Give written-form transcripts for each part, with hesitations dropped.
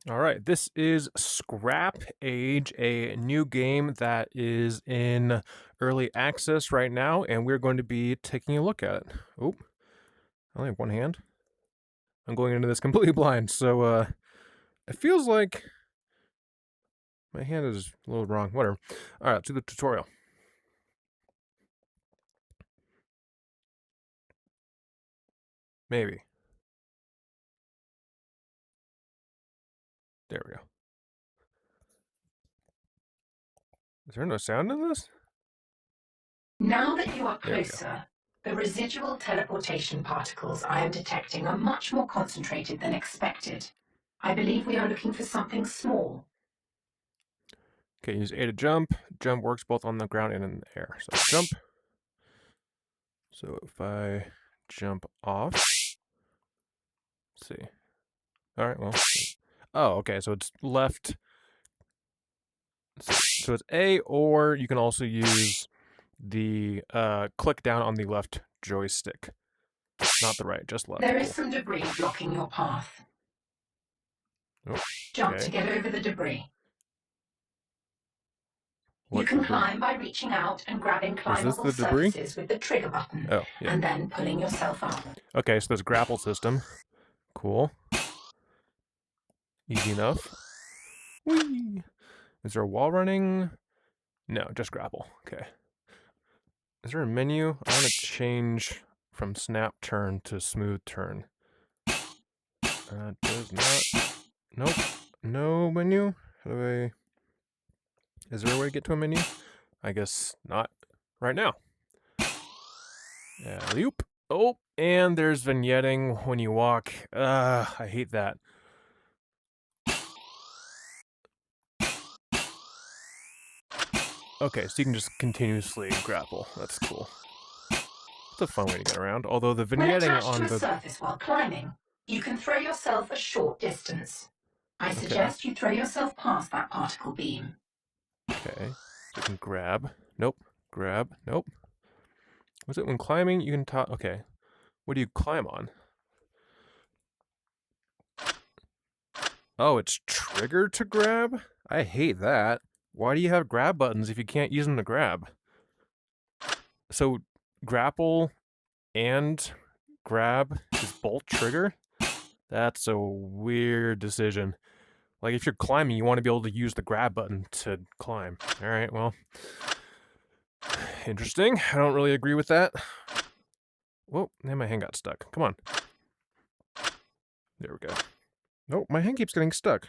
All right, this is Scrap Age, a new game that is in early access right now, and we're going to be taking a look at it. Oh, I only have one hand. I'm going into this completely blind, so it feels like my hand is a little wrong. Whatever. All right, to the tutorial. Maybe. There we go. Is there no sound in this? Now that you are There we go. closer, the residual teleportation particles I am detecting are much more concentrated than expected. I believe we are looking for something small. Okay, use A to jump. Jump works both on the ground and in the air. So jump. So if I jump off, let's see. All right, well. Oh, okay, so it's left. So it's A, or you can also use the click down on the left joystick. Not the right, just left. There Cool. is some debris blocking your path. Oh, Jump okay. to get over the debris. What You can debris? climb by reaching out and grabbing Is this climbable the debris? surfaces with the trigger button, Oh, yeah. and then pulling yourself up. Okay, so there's grapple system. Cool. Easy enough. Whee! Is there a wall running? No, just grapple. Okay. Is there a menu? I want to change from snap turn to smooth turn. Does not. Nope. No menu. How do I? Is there a way to get to a menu? I guess not right now. Loop. Oh, and there's vignetting when you walk. I hate that. Okay, so you can just continuously grapple. That's cool. It's a fun way to get around. Although the When vignetting attached on to a the... surface while climbing, you can throw yourself a short distance. I Okay. suggest you throw yourself past that particle beam. Okay. So you can grab. Nope. Grab. Nope. Was it when climbing you can top? Okay. What do you climb on? Oh, it's triggered to grab? I hate that. Why do you have grab buttons if you can't use them to grab? So, grapple and grab is both trigger? That's a weird decision. Like, if you're climbing, you want to be able to use the grab button to climb. Alright, well. Interesting. I don't really agree with that. Whoa, and my hand got stuck. Come on. There we go. Nope, my hand keeps getting stuck.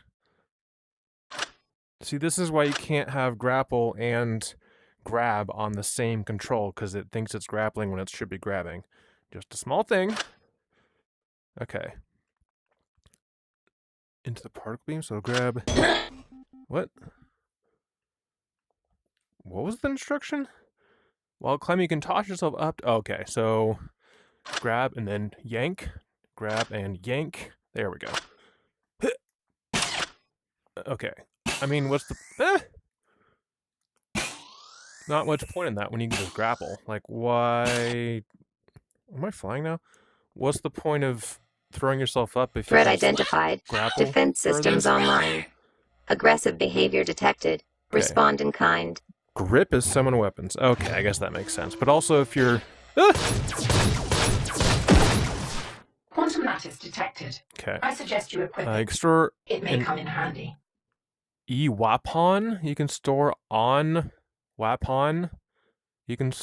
See, this is why you can't have grapple and grab on the same control, because it thinks it's grappling when it should be grabbing. Just a small thing. Okay. Into the particle beam, so grab... What? What was the instruction? While climbing, you can toss yourself up... Okay, so... Grab and then yank. Grab and yank. There we go. Okay. I mean, what's the... Not much point in that when you can just grapple. Like, why... Am I flying now? What's the point of throwing yourself up if you Threat can identified. grapple Defense systems further? online. Aggressive behavior detected. Okay. Respond in kind. Grip is summon weapons. Okay, I guess that makes sense. But also if you're... Quantum lattice detected. Okay. I suggest you equip it. Store It may come in handy. E-Wapon. You can store on Wapon. You can...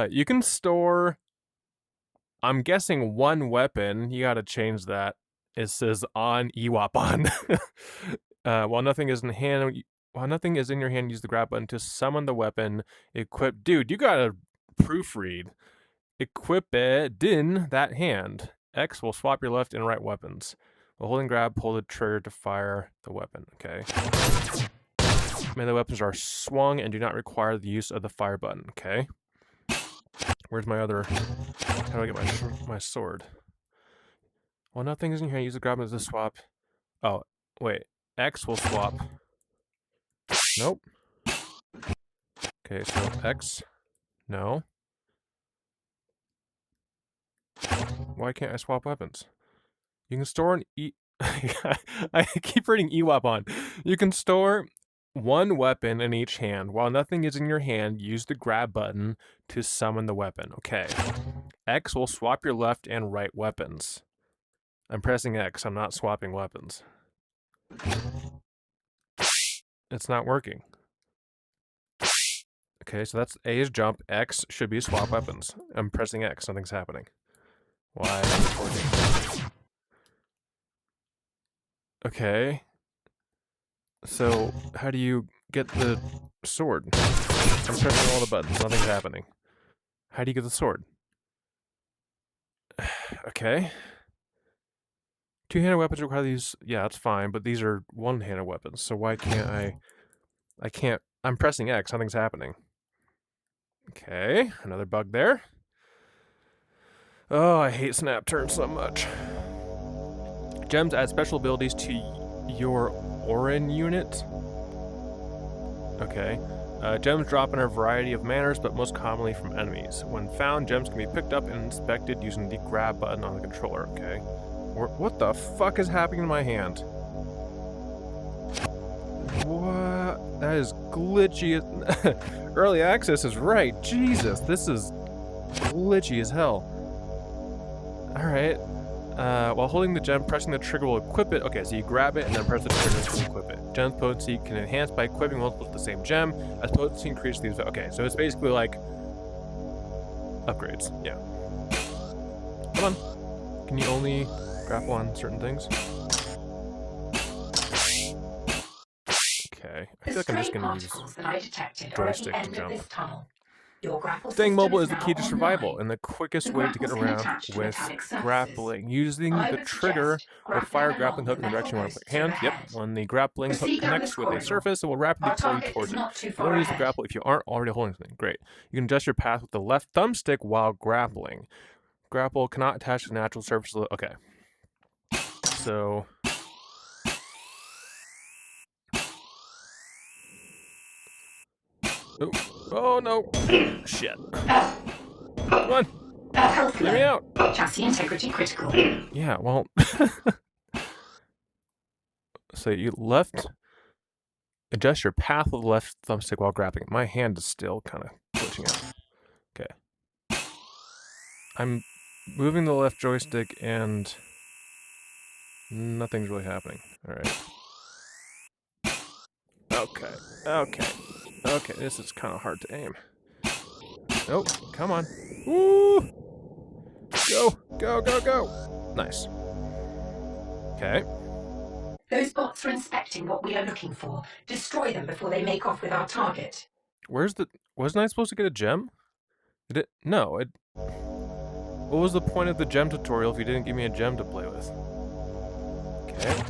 you can store... I'm guessing one weapon. You gotta change that. It says on E-Wapon. While nothing is in your hand, use the grab button to summon the weapon. Equip. Dude, you gotta proofread. Equip it in that hand. X will swap your left and right weapons. While holding grab, pull the trigger to fire the weapon. Okay. Melee weapons are swung and do not require the use of the fire button. Okay. Where's my other... How do I get my sword? Well, nothing is in here. Use the grab button to swap. Oh, wait. X will swap. Nope. Okay, so X. No. Why can't I swap weapons? You can store an E... I keep reading EWAP on. You can store one weapon in each hand. While nothing is in your hand, use the grab button to summon the weapon. Okay. X will swap your left and right weapons. I'm pressing X. I'm not swapping weapons. It's not working. Okay, so that's A is jump. X should be swap weapons. I'm pressing X. Nothing's happening. Why is this working? Okay. So, how do you get the sword? I'm pressing all the buttons. Nothing's happening. How do you get the sword? Okay. Two-handed weapons require these. Yeah, that's fine, but these are one-handed weapons. So why can't I can't. I'm pressing X. Nothing's happening. Okay, another bug there. Oh, I hate snap turns so much. Gems add special abilities to your Orin unit. Okay. Gems drop in a variety of manners, but most commonly from enemies. When found, gems can be picked up and inspected using the grab button on the controller. Okay. What the fuck is happening in my hand? What? That is glitchy. Early access is right. Jesus, this is glitchy as hell. Alright. While holding the gem, pressing the trigger will equip it. Okay, so you grab it and then press the trigger to equip it. Gem's potency can enhance by equipping multiples of the same gem. As potency increases, these. Okay, so it's basically like upgrades. Yeah. Come on. Can you only grapple on certain things? Okay. I feel like I'm just gonna use joystick to jump. Staying mobile is the key to survival and the quickest way to get around with grappling. Using the trigger will fire a grappling hook in the direction you want to put your hand. Yep, when the grappling hook connects with a surface, it will rapidly pull you towards it. You don't use the grapple if you aren't already holding something. Great. You can adjust your path with the left thumbstick while grappling. Grapple cannot attach to natural surfaces. Okay. So... Oh, oh no. Shit. Come on. Let me out. Chassis integrity critical. Yeah, well. So you left. Adjust your path with the left thumbstick while grabbing. My hand is still kind of glitching out. Okay. I'm moving the left joystick and nothing's really happening. Alright. Okay. Okay. Okay, this is kind of hard to aim. Nope, come on. Woo! Go, go, go, go! Nice. Okay. Those bots are inspecting what we are looking for. Destroy them before they make off with our target. Wasn't I supposed to get a gem? Did it? No, it... What was the point of the gem tutorial if you didn't give me a gem to play with? Okay.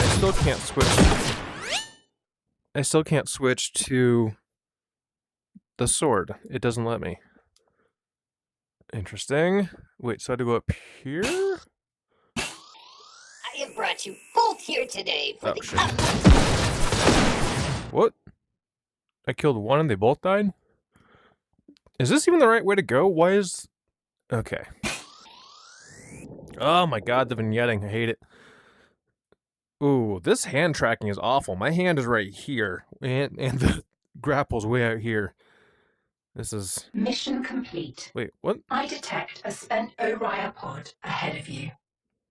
I still can't switch to the sword. It doesn't let me. Interesting. Wait, so I had to go up here? I have brought you both here today for the shit. What? I killed one and they both died? Is this even the right way to go? Why is... Okay. Oh my god, the vignetting. I hate it. Ooh, this hand tracking is awful. My hand is right here, and the grapple's way out here. This is... Mission complete. Wait, what? I detect a spent Oriah pod ahead of you.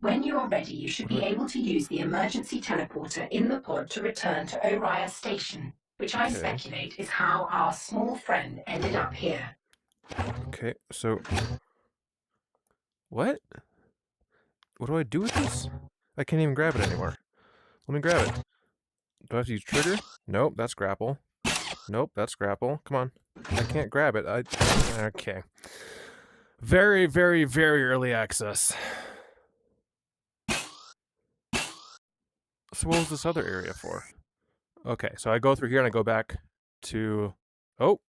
When you are ready, you should be able to use the emergency teleporter in the pod to return to Oriah Station, which I speculate is how our small friend ended up here. Okay, so... What? What do I do with this? I can't even grab it anymore. Let me grab it. Do I have to use trigger? Nope, that's grapple. Nope, that's grapple. Come on. I can't grab it. Okay. Very, very, very early access. So what was this other area for? Okay, so I go through here and I go back to... Oh!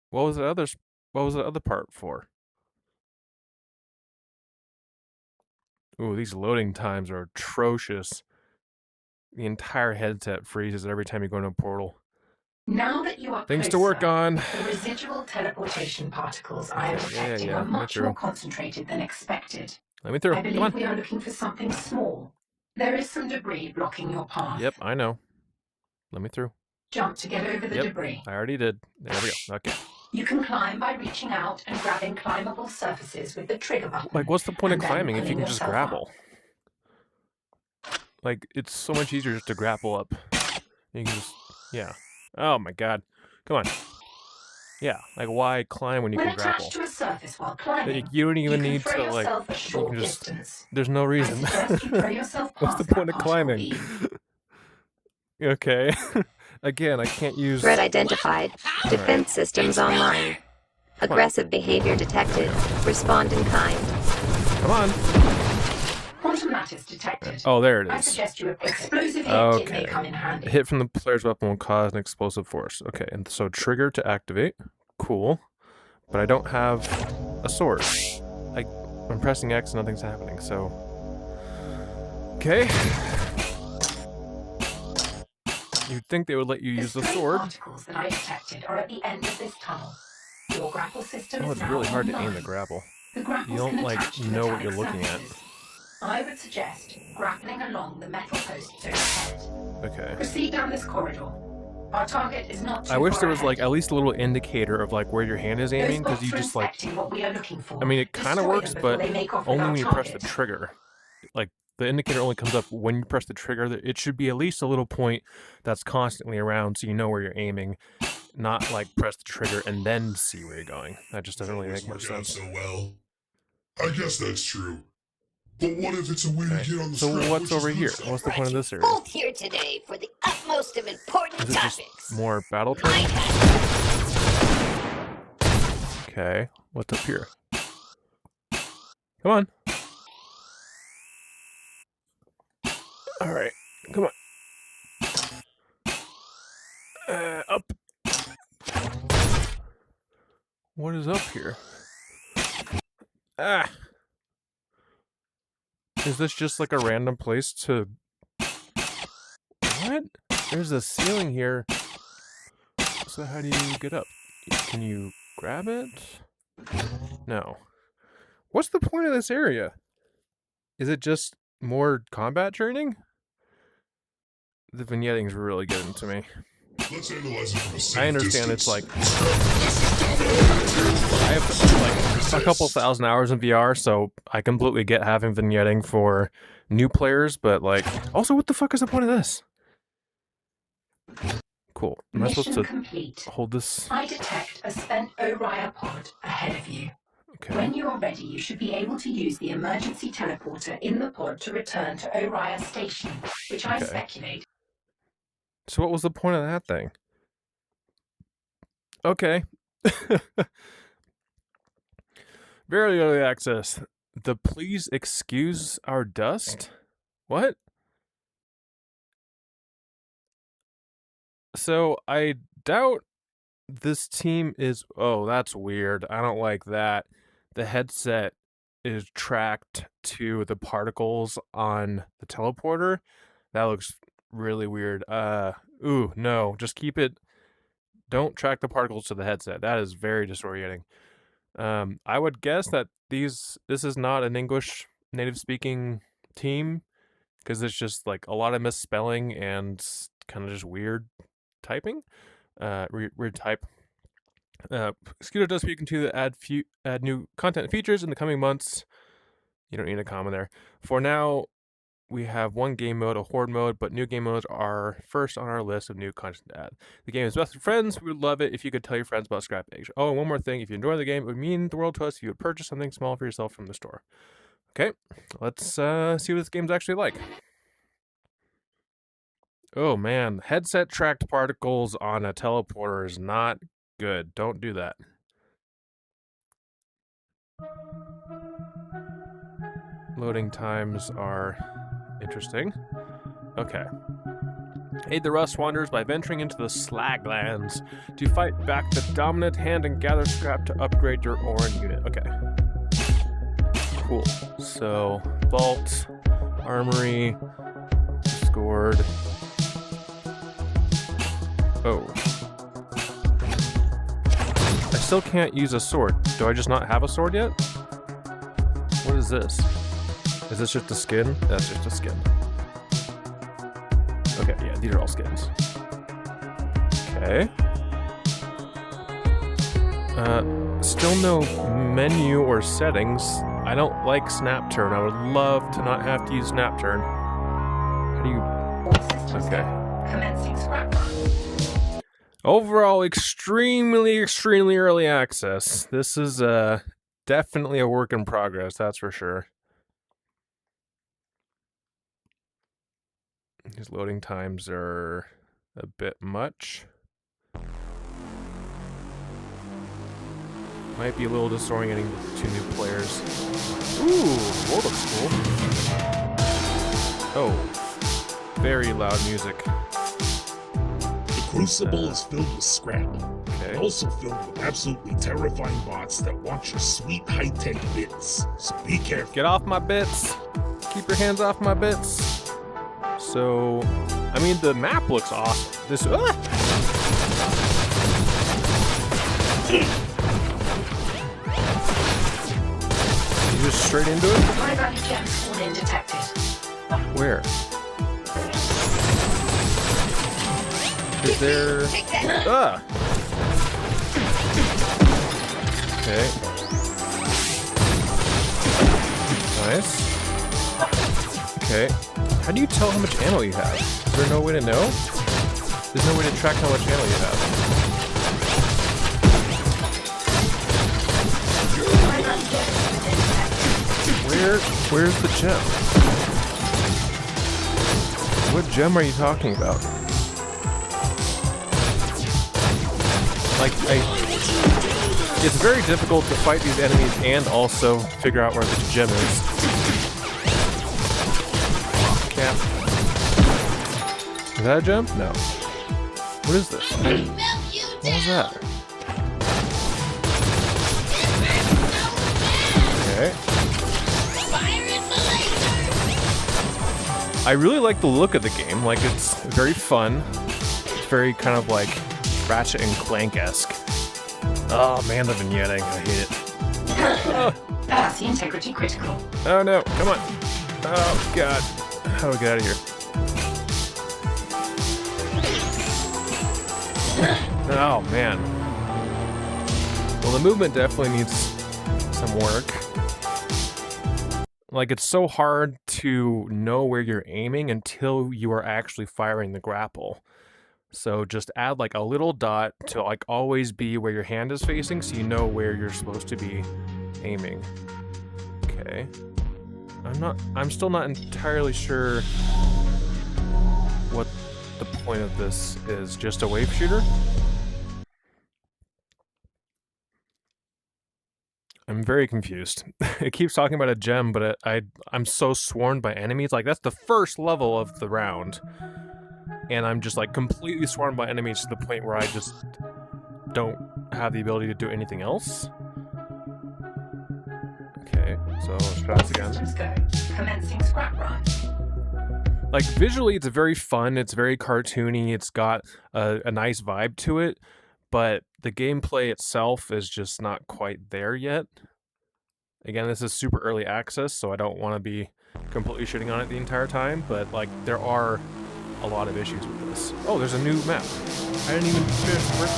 What was the other part for? Ooh, these loading times are atrocious. The entire headset freezes every time you go into a portal. Now that you are Things to closer, work on. the residual teleportation particles I am detecting are much more concentrated than expected. Let me through. I Come on. believe we are looking for something small. There is some debris blocking your path. Yep, I know. Let me through. Jump to get over the debris. I already did. There we go. Okay. You can climb by reaching out and grabbing climbable surfaces with the trigger button. Like, what's the point of and then climbing if you pulling can just yourself grapple? Like, it's so much easier just to grapple up. You can just, yeah. Oh my god. Come on. Yeah, like why climb when you can grapple? Attached to a surface while climbing, You don't even you need can throw to, like, yourself a you short can just, distance. there's no reason. I suggest you throw yourself What's the past point that of particle climbing? beam. Okay. Again, I can't use... Threat identified. Defense systems online. Aggressive behavior detected. Respond in kind. Come on. Quantum lattice detected. Oh, there it I is. suggest you explosive hit. Okay. It may come in A handy. hit from the player's weapon will cause an explosive force. Okay, and so trigger to activate. Cool. But I don't have a sword. Like, I'm pressing X and nothing's happening, so... Okay. You'd think they would let you use the sword. Particles that I detected are at the end of this tunnel. Your grapple system Oh, is it's now really hard to aim online. the grapple. The grapples You don't, can like, attach to know what metallic you're looking at. surfaces. I would suggest grappling along the metal posts overhead. Okay. Proceed down this corridor. Our target is not too I wish far there was, ahead. like, at least a little indicator of, like, where your hand is aiming, because you just, like... What we are looking for. I mean, it kind of Destroy works, them before but they make off with only our when you press the target. trigger. Like, the indicator only comes up when you press the trigger. It should be at least a little point that's constantly around so you know where you're aiming, not, like, press the trigger and then see where you're going. That just doesn't really make much sense. So well. I guess that's true. But what if it's a way to get on the So scrap, what's which over is here? good stuff? What's the point of this area? Both here today for the utmost of important Is it just topics. more battle My training? hazard. Okay, what's up here? Come on. Alright, come on. Up. What is up here? Ah! Is this just like a random place to... What? There's a ceiling here. So how do you get up? Can you grab it? No. What's the point of this area? Is it just more combat training? The vignetting's really getting to me. Let's analyze it from a safe I understand distance. it's like... I have like a couple thousand hours in VR, so I completely get having vignetting for new players, but like... Also, what the fuck is the point of this? Cool. Am I supposed Mission to complete. hold this? I detect a spent Orion pod ahead of you. Okay. When you are ready, you should be able to use the emergency teleporter in the pod to return to Orion Station, which I Okay. speculate. So what was the point of that thing? Okay. Very early access. The please excuse our dust? What? So I doubt this team is... Oh, that's weird. I don't like that. The headset is tracked to the particles on the teleporter. That looks really weird. Ooh, no. Just keep it... Don't track the particles to the headset. That is very disorienting. I would guess that this is not an English native-speaking team, because it's just like a lot of misspelling and kind of just weird typing. Weird type. Scooter does speak into the add new content and features in the coming months. You don't need a comma there. For now, we have one game mode, a Horde mode, but new game modes are first on our list of new content to add. The game is best for friends. We would love it if you could tell your friends about Scrap Age. Oh, and one more thing. If you enjoy the game, it would mean the world to us if you would purchase something small for yourself from the store. Okay, let's see what this game's actually like. Oh man, headset tracked particles on a teleporter is not good. Don't do that. Loading times are interesting. Okay. Aid the Rust Wanderers by venturing into the Slag Lands to fight back the dominant hand and gather scrap to upgrade your Orin unit. Okay. Cool. So, Vault, Armory, Discord. Oh. still can't use a sword. Do I just not have a sword yet? What is this? Is this just a skin? That's just a skin. Okay, yeah, these are all skins. Okay. Still no menu or settings. I don't like snap turn. I would love to not have to use snap turn. How do you... Okay. Commencing scrap run. Overall, extremely early access. This is definitely a work in progress, that's for sure. These loading times are a bit much. Might be a little disorienting to new players. Ooh, that looks cool. Oh, very loud music. The Crucible is filled with scrap, Okay. and also filled with absolutely terrifying bots that want your sweet high-tech bits. So be careful. Get off my bits. Keep your hands off my bits. So, I mean, the map looks awesome. This, You just straight into it? High value gem spawn in detected. Where? Is there... Take that. Ah! Okay. Nice. Okay. How do you tell how much ammo you have? Is there no way to know? There's no way to track how much ammo you have. Where's the gem? What gem are you talking about? Like, it's very difficult to fight these enemies and also figure out where the gem is. Cap. Is that a gem? No. What is this? What was that? Okay. I really like the look of the game. Like, it's very fun. It's very kind of like Ratchet and Clank-esque. Oh man, the vignetting. I hate it. Capacity integrity critical. Oh no, come on. Oh god. How do we get out of here? Oh man. Well, the movement definitely needs some work. Like, it's so hard to know where you're aiming until you are actually firing the grapple. So just add like a little dot to like always be where your hand is facing so you know where you're supposed to be aiming. Okay. I'm still not entirely sure what the point of this is. Just a wave shooter? I'm very confused. It keeps talking about a gem, but I'm so swarmed by enemies. Like, that's the first level of the round. And I'm just, like, completely swarmed by enemies to the point where I just don't have the ability to do anything else. Okay, so let's try this again. Systems go. Commencing scrap run. Like, visually, it's very fun. It's very cartoony. It's got a nice vibe to it. But the gameplay itself is just not quite there yet. Again, this is super early access, so I don't want to be completely shitting on it the entire time, but like, there are a lot of issues with this. Oh, there's a new map. I didn't even finish the first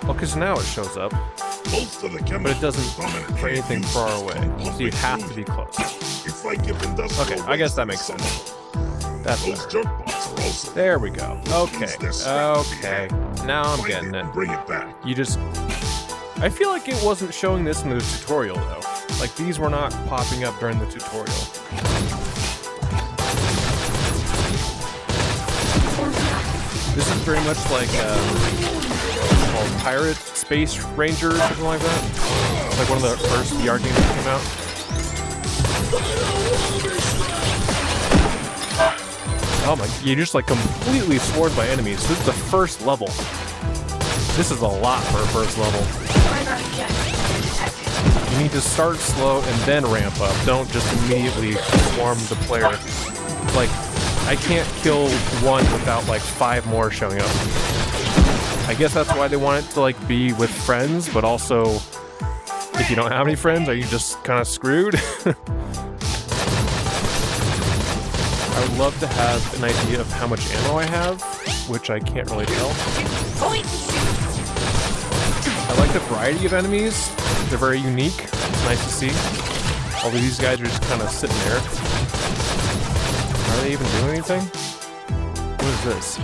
map. Okay, so now it shows up, Most of the but it doesn't dominant for anything use far away, so you public have to use. be close. It's like if industrial Okay, I guess that makes waste sense. That's Those better. junk bots are also There we go. Okay. Okay. Now I'm Find getting it it. and bring it back. You just... I feel like it wasn't showing this in the tutorial, though. Like, these were not popping up during the tutorial. This is very much like, what's it called? Pirate Space Ranger or something like that. It's like one of the first VR games that came out. Oh my, you're just like completely swarmed by enemies. This is the first level. This is a lot for a first level. You need to start slow and then ramp up. Don't just immediately swarm the player. Like, I can't kill one without like 5 more showing up. I guess that's why they want it to like be with friends, but also if you don't have any friends, are you just kind of screwed? I would love to have an idea of how much ammo I have, which I can't really tell. I like the variety of enemies. They're very unique. It's nice to see. Although these guys are just kind of sitting there. Are they even doing anything? What is this?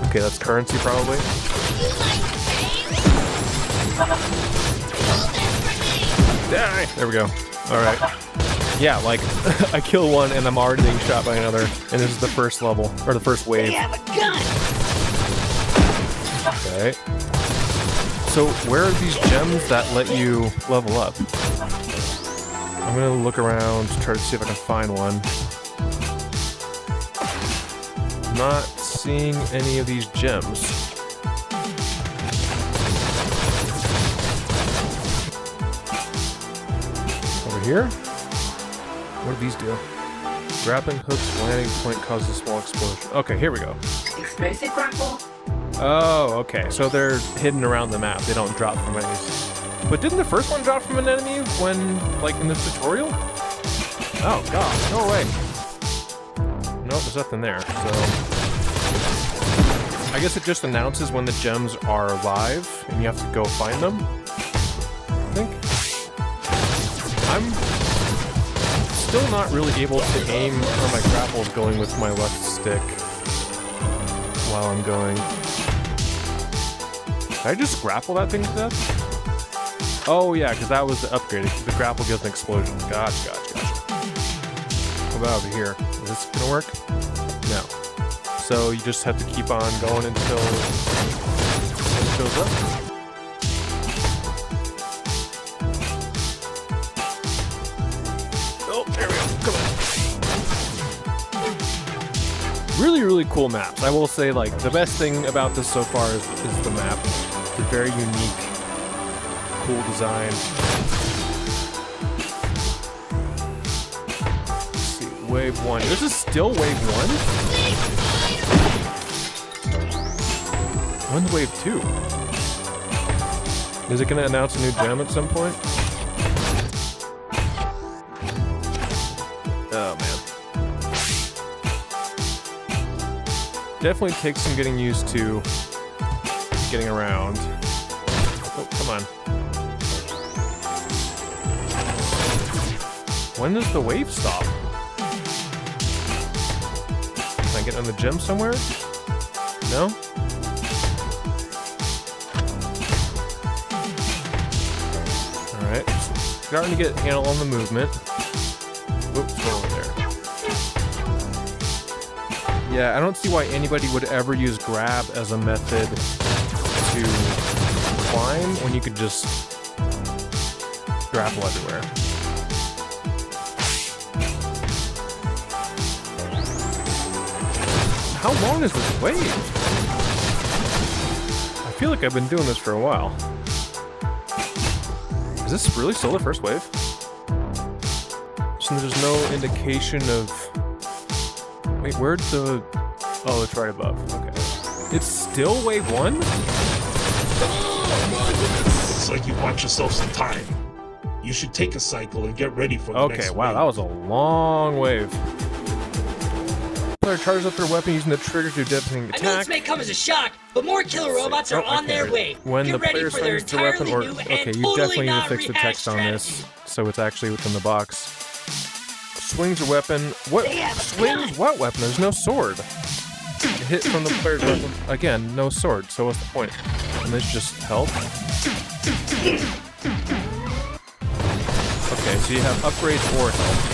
Okay, that's currency probably. Die! There we go. Alright. Yeah, like, I kill one and I'm already being shot by another, and this is the first level, or the first wave. They have a gun. Okay. So, where are these gems that let you level up? I'm gonna look around to try to see if I can find one. Not seeing any of these gems. Over here? What do these do? Grappling hooks, landing point causes a small explosion. Okay, here we go. Explosive grapple. Oh, okay. So they're hidden around the map. They don't drop from enemies. But didn't the first one drop from an enemy when, like, in this tutorial? Oh, God. No way. Nope, there's nothing there, so... I guess it just announces when the gems are live, and you have to go find them, I think. I'm still not really able to aim where my grapple is going with my left stick while I'm going. Did I just grapple that thing to death? Oh yeah, because that was the upgrade. The grapple gives an explosion. Gotcha. What about over here? Is this gonna work? No. So you just have to keep on going until it shows up. Oh, there we go. Come on. Really cool maps. I will say, like, the best thing about this so far is the map. It's a very unique, cool design. Let's see, wave 1. This is still wave 1? When's wave 2? Is it gonna announce a new gem at some point? Oh man. Definitely takes some getting used to getting around. Oh, come on. When does the wave stop? Can I get on the gem somewhere? No? Alright. Starting to get a handle on the movement. Oops, go over there. Yeah, I don't see why anybody would ever use grab as a method to climb when you could just grapple everywhere. How long is this wave? I feel like I've been doing this for a while. Is this really still the first wave? So there's no indication of... Wait, where'd the... Oh, it's right above. Okay. It's still wave 1? Looks like you bought yourself some time. You should take a cycle and get ready for the next Okay, wow, wave. that was a long wave. Player charges up their weapon using the trigger to do devastating I know attack. this may come as a shock, but more killer robots are on their way. When Get the ready player for their swings the weapon, entirely or new okay, and you totally definitely need to fix the non-rehashed text on this, so it's actually within the box. Swings a weapon. What swings? What weapon? There's no sword. Hit from the player's weapon. Again, no sword. So what's the point? And this just help. Okay, so you have upgrades or health.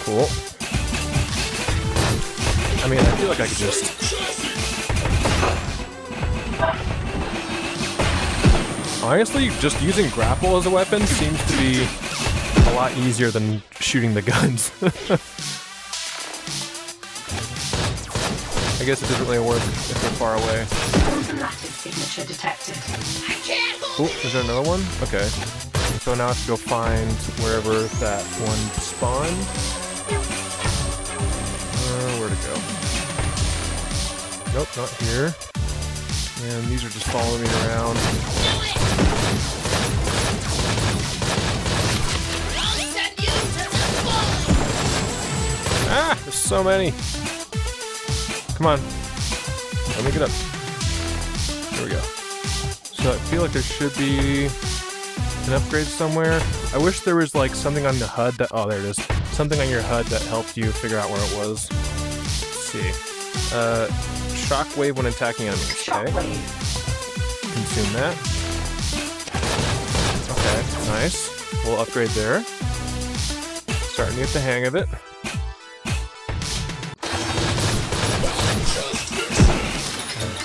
Cool. I mean, I feel like I could just... Honestly, just using grapple as a weapon seems to be a lot easier than shooting the guns. I guess it doesn't really work if they're far away. Automatic signature detected. I can't hold Oh, is there another one? Okay. So now I have to go find wherever that one spawned. Where'd it go? Nope, not here. And these are just following me around. Ah, there's so many. Come on. Let me get up. There we go. So I feel like there should be an upgrade somewhere. I wish there was like something on the HUD that, oh, there it is. Something on your HUD that helped you figure out where it was. Let's see. Shockwave when attacking enemies. Okay. Consume that. Okay, nice. We'll upgrade there. Starting to get the hang of it.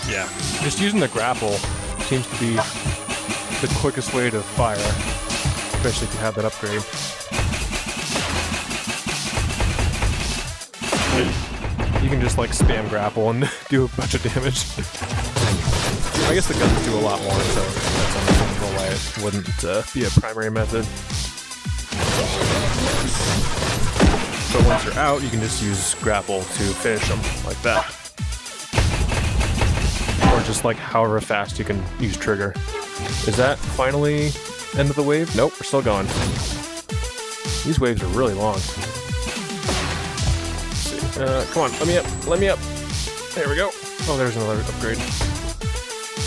Yeah, just using the grapple seems to be the quickest way to fire, especially if you have that upgrade. You can just like spam grapple and do a bunch of damage. I guess the guns do a lot more, so that's understandable why it wouldn't be a primary method. But once you're out, you can just use grapple to finish them, like that. Or just like however fast you can use trigger. Is that finally end of the wave? Nope, we're still going. These waves are really long. Come on, let me up, let me up. There we go. Oh, there's another upgrade.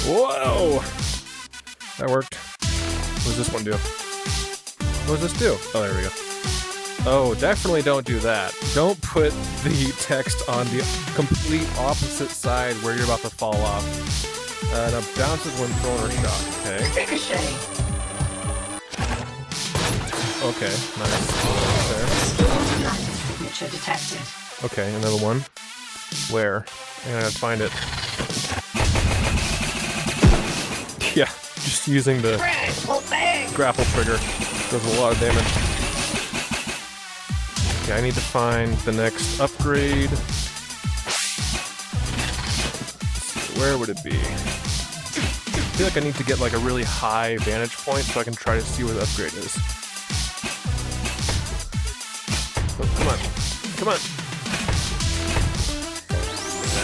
Whoa! That worked. What does this one do? What does this do? Oh, there we go. Oh, definitely don't do that. Don't put the text on the complete opposite side where you're about to fall off. Now bounces when thrown or shot. Okay. Ricochet. Okay, nice. There. Signature detected. Okay, another one. Where? I gotta find it. Yeah, just using the grapple trigger does a lot of damage. Okay, I need to find the next upgrade. Let's see, where would it be? I feel like I need to get like a really high vantage point so I can try to see where the upgrade is. Oh, come on. Come on.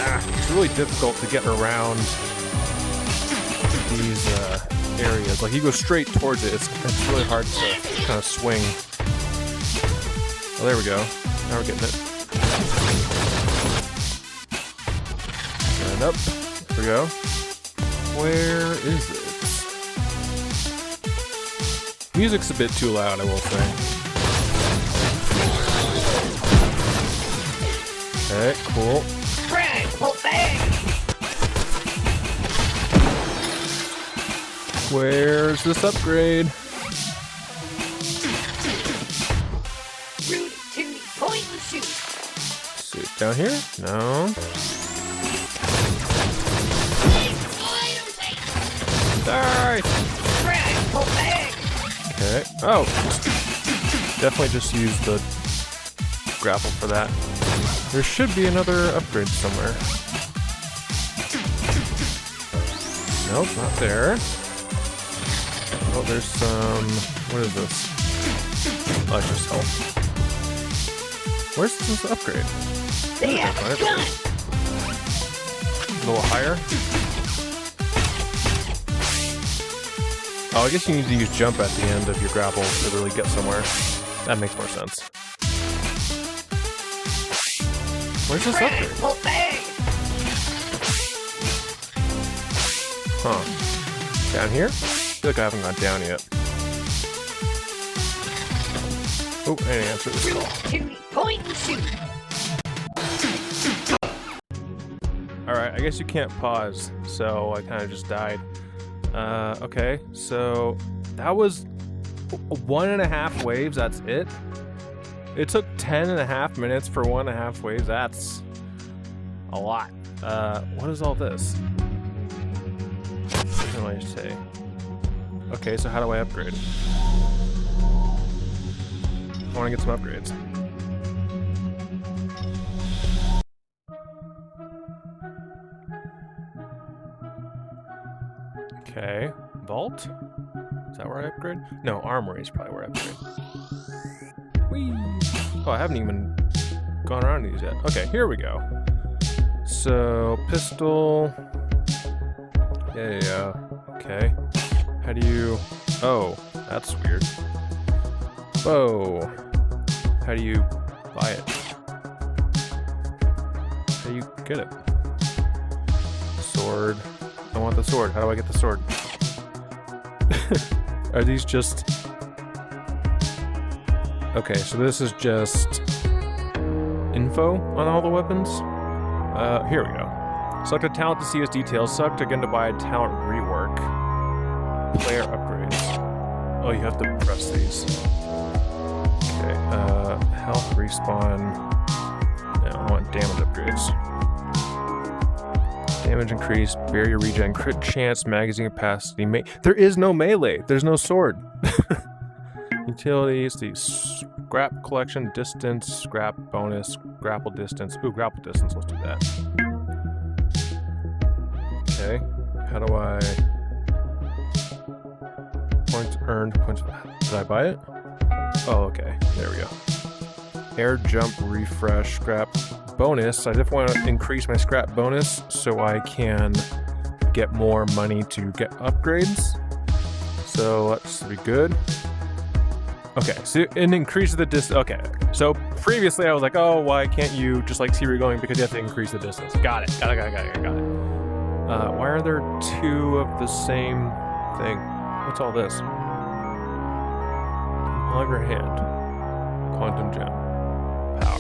Ah, it's really difficult to get around these areas. Like you go straight towards it, it's really hard to kind of swing. Oh, there we go. Now we're getting it. And up. There we go. Where is it? Music's a bit too loud, I will say. Okay, cool. Where's this upgrade? Point and shoot. See, down here? No. Die! Okay. Oh! Definitely just use the grapple for that. There should be another upgrade somewhere. Nope, not there. Oh, there's some... What is this? Oh, it's just health. Where's this upgrade? Yeah, A little higher? Oh, I guess you need to use jump at the end of your grapple to really get somewhere. That makes more sense. Where's this upgrade? Huh. Down here? I feel like I haven't gone down yet. Oh, I didn't answer this call. Point and shoot. Alright, I guess you can't pause, so I kind of just died. Okay, so that was 1.5 waves, that's it? It took 10.5 minutes for 1.5 waves, that's a lot. What is all this? What do I say? Okay, so how do I upgrade? I want to get some upgrades. Okay, vault? Is that where I upgrade? No, Armory is probably where I upgrade. Whee! Oh, I haven't even gone around these yet. Okay, here we go. So, pistol. Yeah. Okay. How do you... Oh, that's weird. Bow. How do you buy it? How do you get it? Sword. I want the sword. How do I get the sword? Are these just... Okay, so this is just info on all the weapons. Here we go. Select a talent to see its details. Select again to buy a talent rework. Player upgrades. Oh, you have to press these. Okay, health respawn. No, I want damage upgrades. Damage increase, barrier regen, crit chance, magazine capacity. There is no melee. There's no sword. Utilities, the scrap collection, distance, scrap bonus, grapple distance. Ooh, grapple distance. Let's do that. Okay. How do I... Points earned, points... Did I buy it? Oh, okay. There we go. Air jump, refresh, scrap bonus. I definitely want to increase my scrap bonus so I can get more money to get upgrades. So let's be good. Okay, so it increases the distance. Okay, so previously I was like, oh, why can't you just like see where you're going because you have to increase the distance. Got it. Why are there two of the same thing? What's all this? Longer hand. Quantum gem. Power.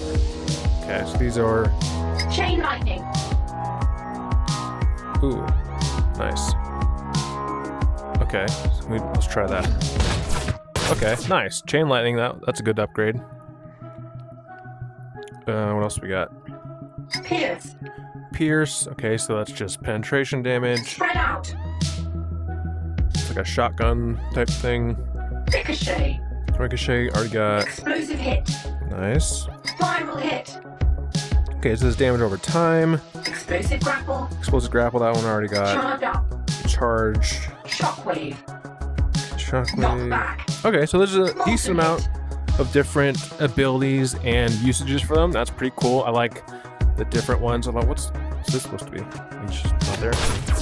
Okay, so these are... Chain lightning. Ooh, nice. Okay, so let's try that. Okay, nice. Chain lightning, that's a good upgrade. What else we got? Pierce. Pierce. Okay, so that's just penetration damage. Spread out. It's like a shotgun type thing. Ricochet. Ricochet, already got... Explosive hit. Nice. Viral hit. Okay, so this damage over time. Explosive grapple. Explosive grapple, that one already got. Charged up. Charge. Shockwave. Shockwave. Knockback. Okay, so there's a decent amount of different abilities and usages for them. That's pretty cool. I like the different ones. I'm like, what's this supposed to be? It's just not there.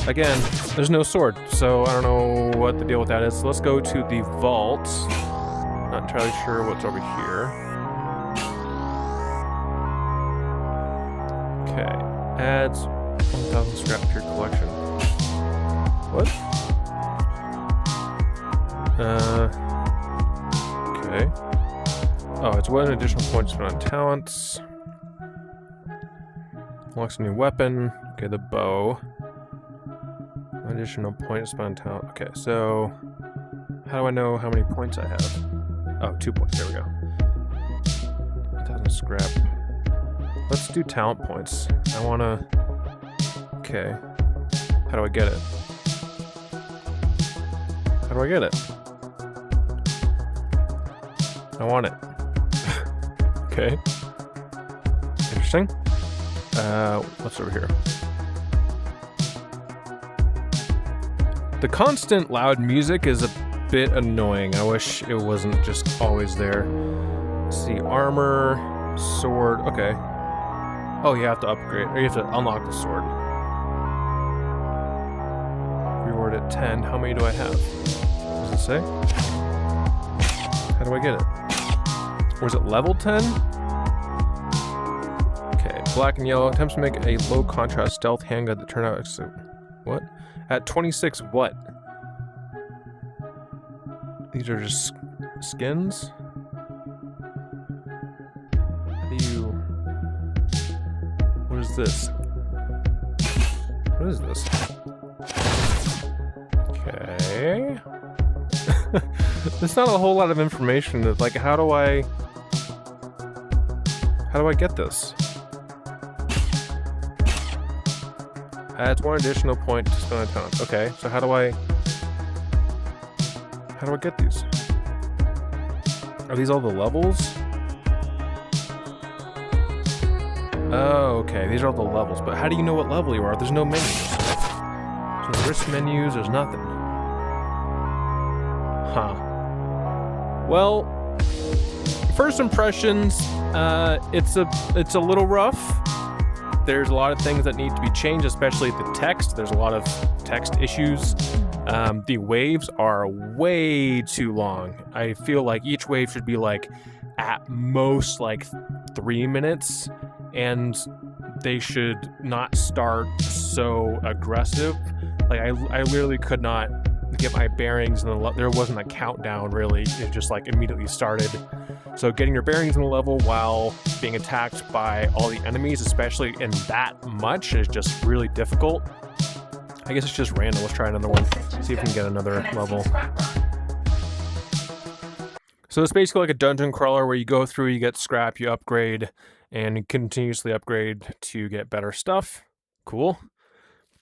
Again, there's no sword, so I don't know what the deal with that is. So let's go to the vault. Not entirely sure what's over here. Okay, adds 1,000 scrap to your collection. What? Okay. Oh, it's 1 additional point to spend on talents. Unlocks a new weapon. Okay, the bow. 1 additional point to spend on talent. Okay, so how do I know how many points I have? Oh, 2 points. There we go. 1,000 scrap. Let's do talent points. I wanna... Okay. How do I get it? How do I get it? I want it. Okay. Interesting. What's over here? The constant loud music is a bit annoying. I wish it wasn't just always there. Let's see, armor, sword. Okay. Oh, you have to upgrade, or you have to unlock the sword. Reward at 10. How many do I have? Does it say? How do I get it? Or is it level 10? Okay, black and yellow. Attempts to make a low contrast stealth handgun that turn out... What? At 26 what? These are just skins? How do you... What is this? What is this? Okay... There's not a whole lot of information that, like, how do I get this? Adds 1 additional point to spend on talent. Okay, so how do I get these? Are these all the levels? Oh, okay, these are all the levels, but how do you know what level you are? There's no menus. There's no risk menus, there's nothing. Huh. Well, first impressions, it's a little rough. There's a lot of things that need to be changed, especially the text. There's a lot of text issues. The waves are way too long. I feel like each wave should be like at most like 3 minutes, and they should not start so aggressive. Like I literally could not get my bearings, and there wasn't a countdown really. It just like immediately started. So getting your bearings in the level while being attacked by all the enemies, especially in that much, is just really difficult. I guess it's just random. Let's try another one. See if we can get another level. So it's basically like a dungeon crawler where you go through, you get scrap, you upgrade, and you continuously upgrade to get better stuff. Cool.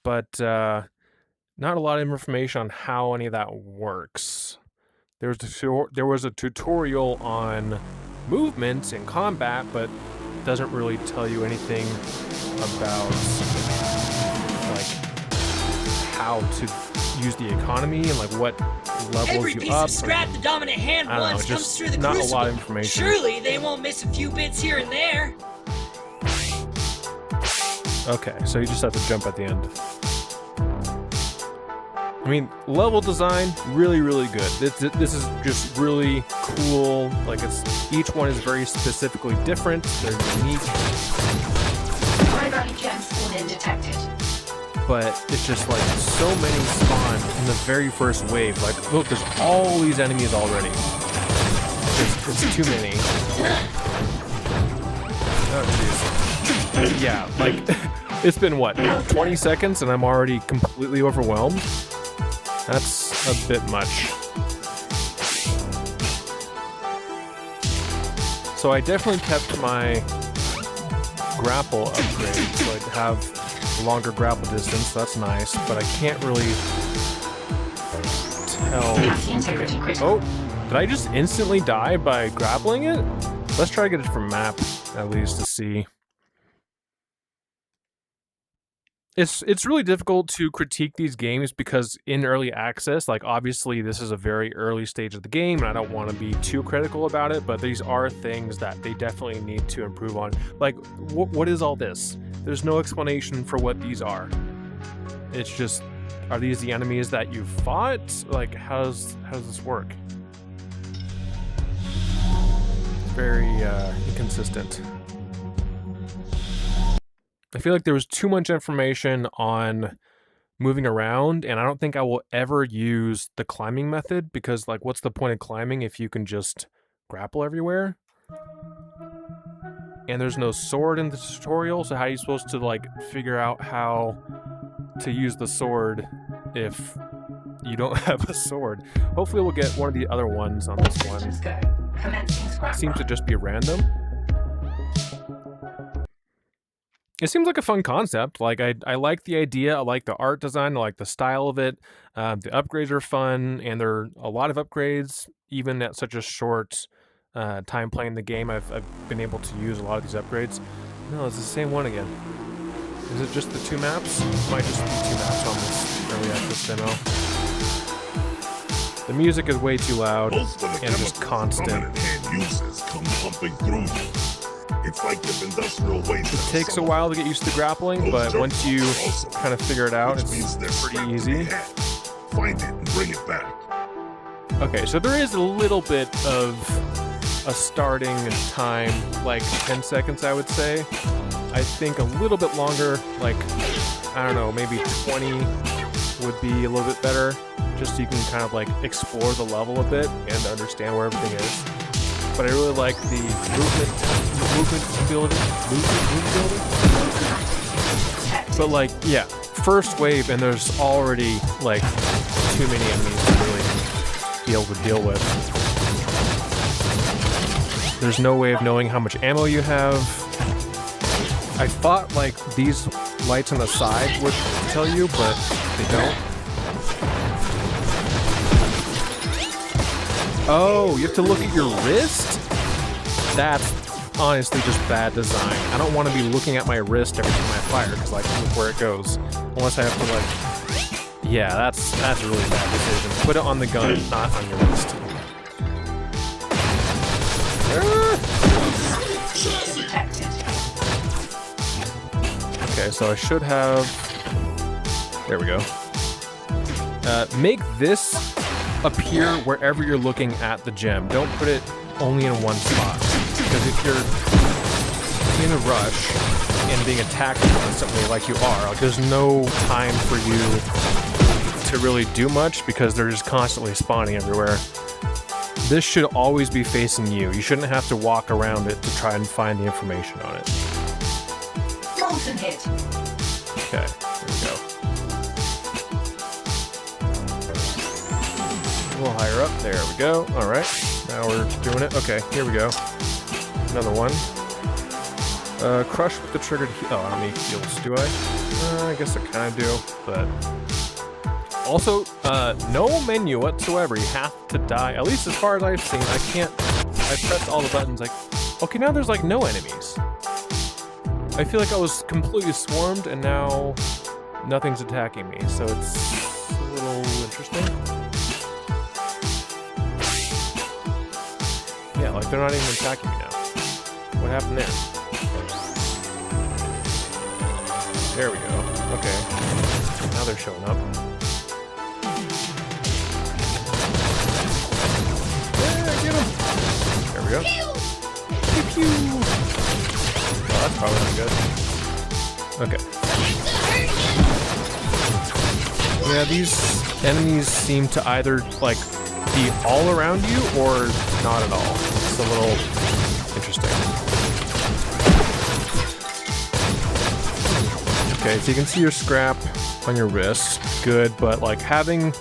But not a lot of information on how any of that works. There was a tutorial on movements and combat, but doesn't really tell you anything about like how to use the economy and like what levels Every you piece up. of scrap the dominant hand wants comes through the not crucible. A lot of information. Surely they won't miss a few bits here and there. Okay, so you just have to jump at the end. I mean, level design, really, really good. This is just really cool. Like, each one is very specifically different. They're unique. High-value gems spawn-in detected. But it's just like so many spawn in the very first wave. Like, look, there's all these enemies already. It's too many. Oh, jeez. Yeah, like, it's been, what, 20 seconds and I'm already completely overwhelmed? That's a bit much. So I definitely kept my grapple upgrade, so I'd have a longer grapple distance. That's nice, but I can't really tell. Oh, did I just instantly die by grappling it? Let's try to get a different map, at least, to see. It's really difficult to critique these games because in early access, like obviously this is a very early stage of the game and I don't want to be too critical about it, but these are things that they definitely need to improve on. Like, what is all this? There's no explanation for what these are. It's just, are these the enemies that you fought? Like, how does this work? Very inconsistent. I feel like there was too much information on moving around, and I don't think I will ever use the climbing method because, like, what's the point of climbing if you can just grapple everywhere? And there's no sword in the tutorial, so how are you supposed to, like, figure out how to use the sword if you don't have a sword? Hopefully we'll get one of the other ones on this one. It seems to just be random. It seems like a fun concept. Like, I like the idea, I like the art design, I like the style of it. The upgrades are fun, and there are a lot of upgrades, even at such a short time playing the game. I've been able to use a lot of these upgrades. No, it's the same one again. Is it just the 2 maps? It might just be 2 maps on this early access demo. The music is way too loud and just constant. Uses come pumping through you. It's like if industrial waste. It takes a while to get used to grappling, but once you kind of figure it out, it's pretty easy. Find it and bring it back. Okay, so there is a little bit of a starting time, like 10 seconds, I would say. I think a little bit longer, like, I don't know, maybe 20 would be a little bit better, just so you can kind of like explore the level a bit and understand where everything is. But I really like the movement ability. But like, yeah, first wave and there's already like too many enemies to really be able to deal with. There's no way of knowing how much ammo you have. I thought like these lights on the side would tell you, but they don't. Oh, you have to look at your wrist? That's honestly just bad design. I don't want to be looking at my wrist every time I fire, because like, look where it goes. Unless I have to like... Yeah, that's a really bad decision. Put it on the gun, not on your wrist. Detected. Okay, so I should have... There we go. Make this appear wherever you're looking at the gem. Don't put it only in one spot. Because if you're in a rush and being attacked constantly like you are, like, there's no time for you to really do much because they're just constantly spawning everywhere. This should always be facing you. You shouldn't have to walk around it to try and find the information on it. Molten hit. Okay, there we go. A little higher up. There we go. Alright, now we're doing it. Okay, here we go. Another one. Crush with the triggered heal. Oh, I don't need heals, do I? I guess I kind of do, but... Also, no menu whatsoever. You have to die. At least as far as I've seen, I pressed all the buttons, like... Okay, now there's, like, no enemies. I feel like I was completely swarmed, and now nothing's attacking me, so it's a little interesting. Yeah, like, they're not even attacking me now. What happened there? There we go. Okay. Now they're showing up. Yeah, get him! There we go. Pew pew! Oh, that's probably not good. Okay. Yeah, these enemies seem to either, like, be all around you or not at all. It's a little interesting. Okay, so you can see your scrap on your wrist. Good, but, like, having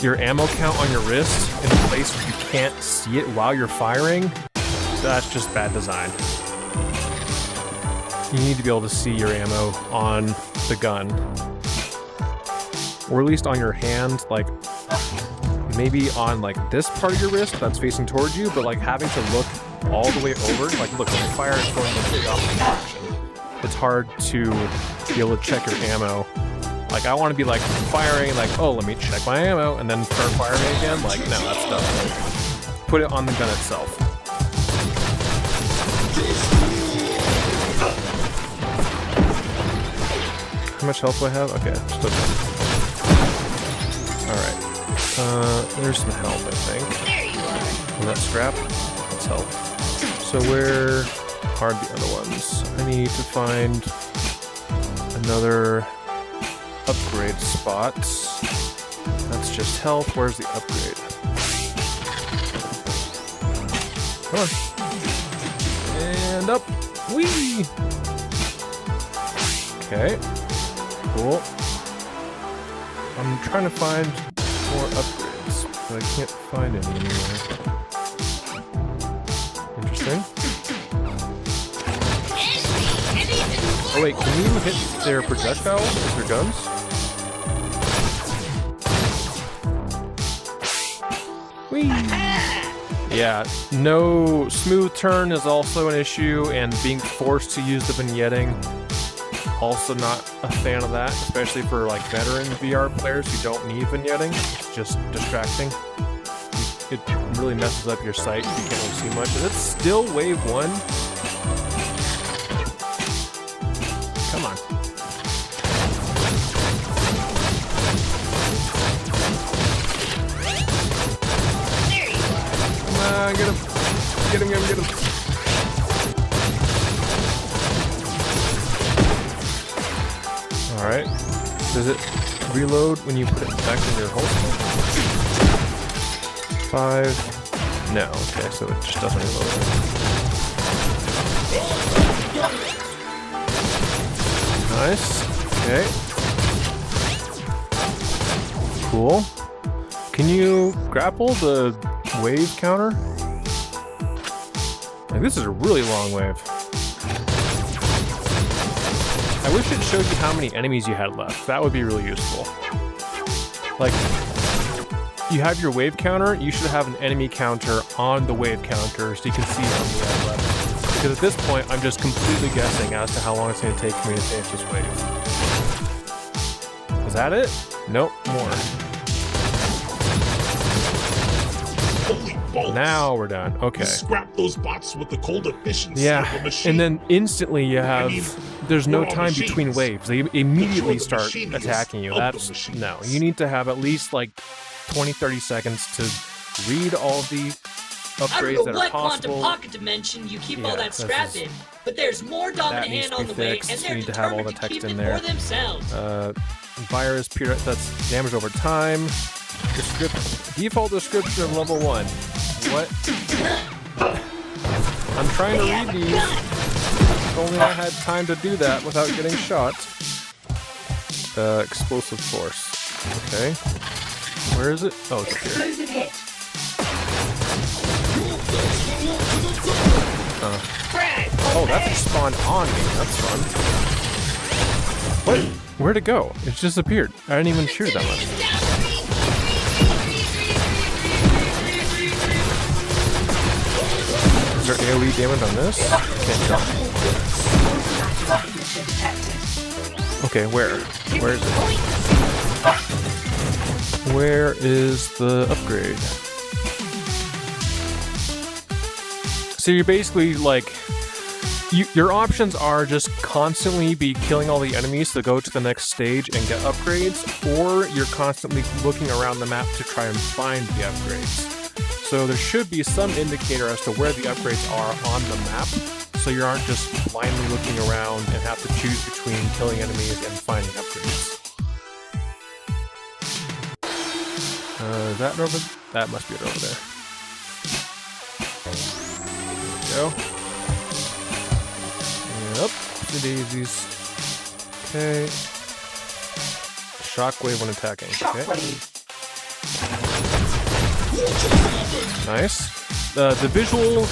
your ammo count on your wrist in a place where you can't see it while you're firing, that's just bad design. You need to be able to see your ammo on the gun. Or at least on your hand, like, maybe on, like, this part of your wrist that's facing towards you, but, like, having to look all the way over, like, look, when you fire, it's going completely opposite direction. It's hard to be able to check your ammo. Like, I want to be, like, firing, like, oh, let me check my ammo, and then start firing again. Like, no, that's dumb. Put it on the gun itself. How much health do I have? Okay, just okay. Alright. There's some health, I think. There you are. And that scrap? That's health. So where are the other ones? I need to find another upgrade spot. That's just health. Where's the upgrade? Come on. And up. Whee! Okay. Cool. I'm trying to find more upgrades, but I can't find any anymore. Interesting. Oh wait, can you hit their projectiles with their guns? Whee! Yeah, no smooth turn is also an issue, and being forced to use the vignetting, also not a fan of that, especially for like veteran VR players who don't need vignetting. It's just distracting. It really messes up your sight. You can't really see much. Is it still wave 1? Come on. Come on, get him. Get him, get him, get him. Alright. Does it reload when you put it back in your holster? 5. No, okay, so it just doesn't reload. Nice. Okay. Cool. Can you grapple the wave counter? Like, this is a really long wave. I wish it showed you how many enemies you had left. That would be really useful. Like, you have your wave counter, you should have an enemy counter on the wave counter so you can see how many you have left. Because at this point, I'm just completely guessing as to how long it's going to take for me to finish this wave. Because that it? Nope, more. Holy balls. Now we're done. Okay. You scrap those bots with the cold efficiency of a Yeah, machine. and then instantly you have, there's no we're all time between machines. waves. They immediately the start machine is attacking you. of the That's, machines. no, you need to have at least like 20-30 seconds to read all the I upgrades don't that know are what quantum possible. pocket dimension you keep all Yeah, that this scrap is- in, but there's more dominant needs hand to on be the way, fixed. and You they're need to have all determined the to text keep in it there. for themselves. Virus, period, that's damage over time. Default description of level 1. What? I'm trying to read these. If only I had time to do that without getting shot. Explosive force. Okay. Where is it? Oh, it's here. Explosive hit. Oh, that just spawned on me. That's fun. What? Where'd it go? It just disappeared. I didn't even shoot it that much. Is there AoE damage on this? Can't tell. Signature detected. Okay, where? Where is it? Where is the upgrade? So you're basically like, your options are just constantly be killing all the enemies to go to the next stage and get upgrades, or you're constantly looking around the map to try and find the upgrades. So there should be some indicator as to where the upgrades are on the map, so you aren't just blindly looking around and have to choose between killing enemies and finding upgrades. Is that over? That must be it over there. There we go. Yep, the daisies. Okay. Shockwave when attacking. Okay. Shockwave. Nice. The visual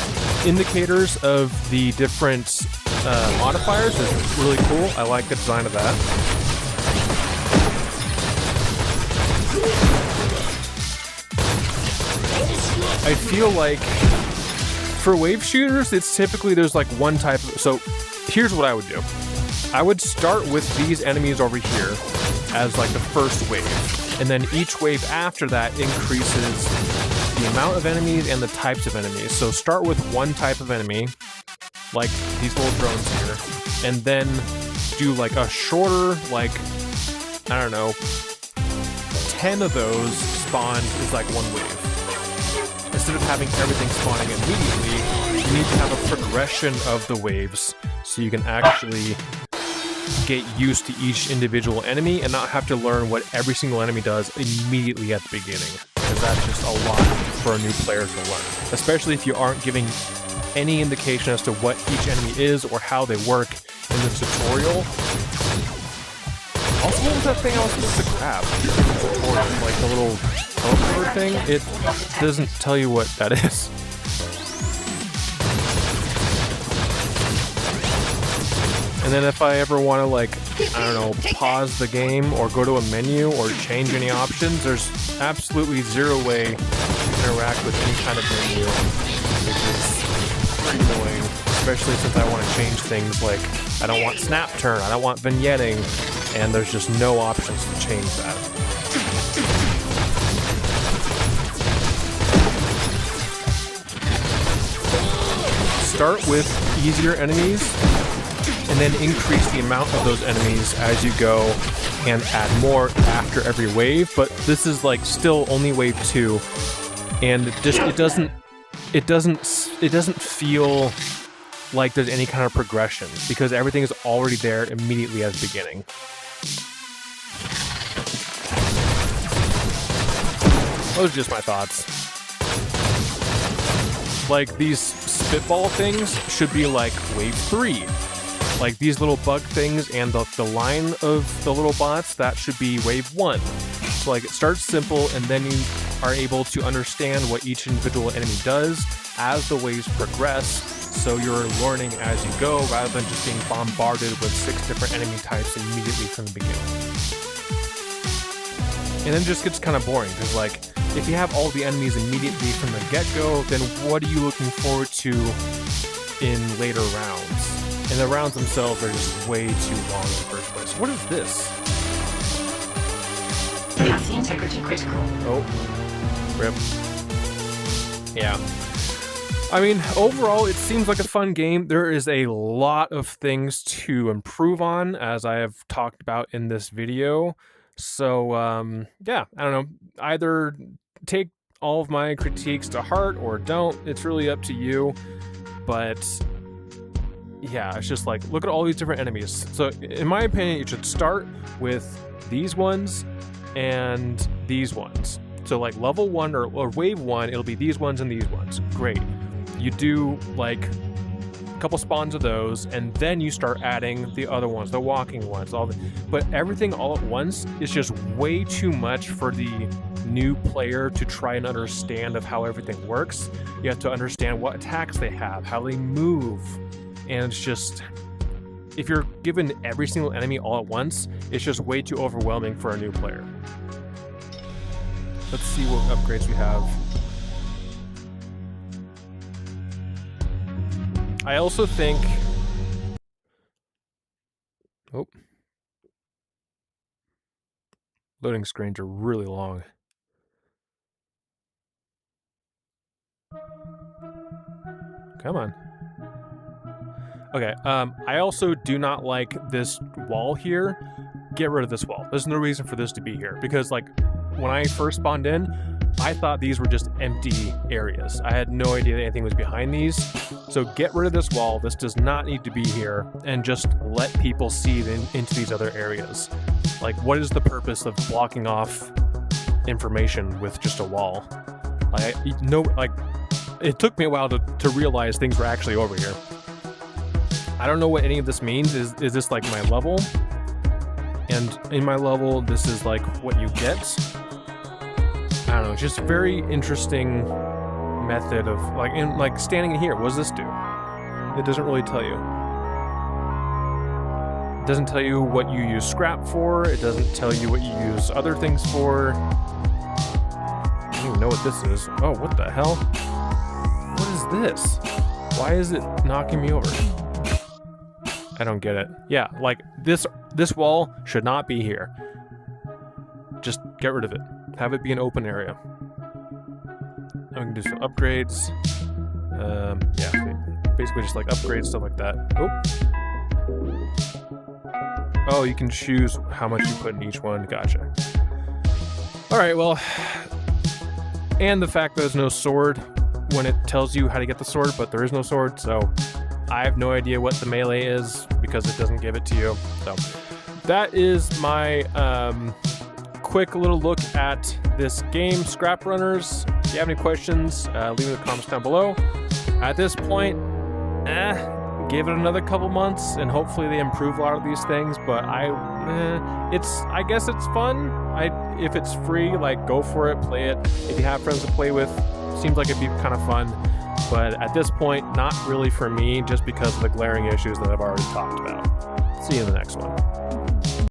indicators of the different modifiers is really cool. I like the design of that. I feel like for wave shooters, it's typically there's like one type of... So here's what I would do. I would start with these enemies over here as like the first wave. And then each wave after that increases the amount of enemies and the types of enemies. So start with one type of enemy, like these little drones here, and then do like a shorter, like, I don't know, 10 of those spawned is like one wave. Instead of having everything spawning immediately, you need to have a progression of the waves so you can actually get used to each individual enemy and not have to learn what every single enemy does immediately at the beginning. Because that's just a lot for a new player to learn. Especially if you aren't giving any indication as to what each enemy is or how they work in the tutorial. Also, what was that thing I was supposed to grab? The tutorial, like the little teleporter thing? It doesn't tell you what that is. And then if I ever want to, like, I don't know, pause the game or go to a menu or change any options, there's absolutely zero way to interact with any kind of menu, which is pretty annoying, especially since I want to change things like I don't want snap turn, I don't want vignetting, and there's just no options to change that. Start with easier enemies, and then increase the amount of those enemies as you go, and add more after every wave. But this is like still only wave 2, and it doesn't feel like there's any kind of progression because everything is already there immediately at the beginning. Those are just my thoughts. Like, these spitball things should be like wave 3. Like these little bug things and the line of the little bots, that should be wave 1. So like it starts simple and then you are able to understand what each individual enemy does as the waves progress, so you're learning as you go rather than just being bombarded with 6 different enemy types immediately from the beginning. And then it just gets kind of boring because like if you have all the enemies immediately from the get-go, then what are you looking forward to in later rounds? And the rounds themselves are just way too long in the first place. What is this? Chassis integrity critical. Oh, rip. Yeah. I mean, overall, it seems like a fun game. There is a lot of things to improve on, as I have talked about in this video. So, yeah, I don't know. Either take all of my critiques to heart or don't. It's really up to you. But, yeah, it's just like, look at all these different enemies. So, in my opinion, you should start with these ones and these ones. So, like, level 1 or wave 1, it'll be these ones and these ones. Great. You do like a couple spawns of those, and then you start adding the other ones, the walking ones, but everything all at once is just way too much for the new player to try and understand of how everything works. You have to understand what attacks they have, how they move, and it's just, if you're given every single enemy all at once, it's just way too overwhelming for a new player. Let's see what upgrades we have. I also think... Oh. Loading screens are really long. Come on. Okay, I also do not like this wall here. Get rid of this wall. There's no reason for this to be here. Because, like, when I first spawned in, I thought these were just empty areas. I had no idea that anything was behind these. So get rid of this wall. This does not need to be here, and just let people see into these other areas. Like, what is the purpose of blocking off information with just a wall? It took me a while to realize things were actually over here. I don't know what any of this means. Is this like my level? And in my level, this is like what you get. I don't know, it's just a very interesting method of, like standing in here, what does this do? It doesn't really tell you. It doesn't tell you what you use scrap for, it doesn't tell you what you use other things for. I don't even know what this is. Oh, what the hell? What is this? Why is it knocking me over? I don't get it. Yeah, like, this wall should not be here. Just get rid of it. Have it be an open area. I can do some upgrades. Yeah, basically just like upgrades, stuff like that. Oh, you can choose how much you put in each one. Gotcha. Alright, well, and the fact that there's no sword when it tells you how to get the sword, but there is no sword, so I have no idea what the melee is because it doesn't give it to you. So that is my quick little look at this game, Scrap Runners. If you have any questions, leave them in the comments down below. At this point, give it another couple months, and hopefully they improve a lot of these things. But I guess it's fun. If it's free, like, go for it, play it. If you have friends to play with, seems like it'd be kind of fun. But at this point, not really for me, just because of the glaring issues that I've already talked about. See you in the next one.